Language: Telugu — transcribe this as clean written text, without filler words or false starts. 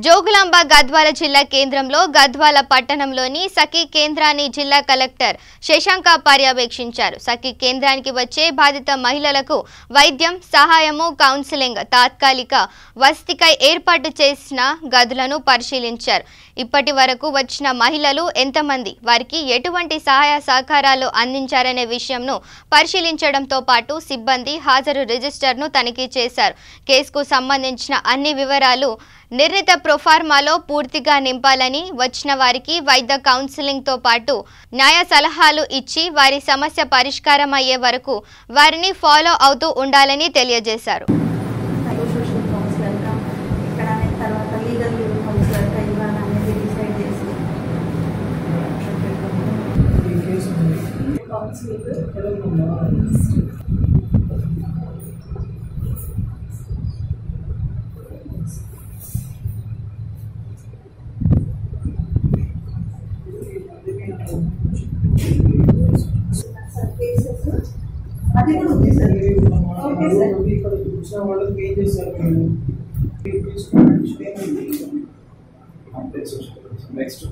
జోగులాంబ గద్వాల జిల్లా కేంద్రంలో గద్వాల పట్టణంలోని సఖీ కేంద్రాన్ని జిల్లా కలెక్టర్ శశాంక పర్యవేక్షించారు. సఖీ కేంద్రానికి వచ్చే బాధిత మహిళలకు వైద్యం, సహాయము, కౌన్సిలింగ్, తాత్కాలిక వసతికై ఏర్పాటు చేసిన గదులను పరిశీలించారు. ఇప్పటి వరకు వచ్చిన మహిళలు ఎంతమంది, వారికి ఎటువంటి సహాయ సహకారాలు అందించారనే విషయంను పరిశీలించడంతో పాటు సిబ్బంది హాజరు రిజిస్టర్ను తనిఖీ చేశారు. కేసుకు సంబంధించిన అన్ని వివరాలు నిర్ణీత ప్రొఫార్మాలో పూర్తిగా నింపాలని, వచ్చిన వారికి వైద్య కౌన్సిలింగ్ తో పాటు న్యాయ సలహాలు ఇచ్చి వారి సమస్య పరిష్కారం అయ్యే వరకు వారిని ఫాలో అవుతూ ఉండాలని తెలియజేశారు. అది కూడా ఉంది సార్. Okay sir. ఇక్కడ కూర్చున్న వాళ్ళకి ఏం చేస్తారు నెక్స్ట్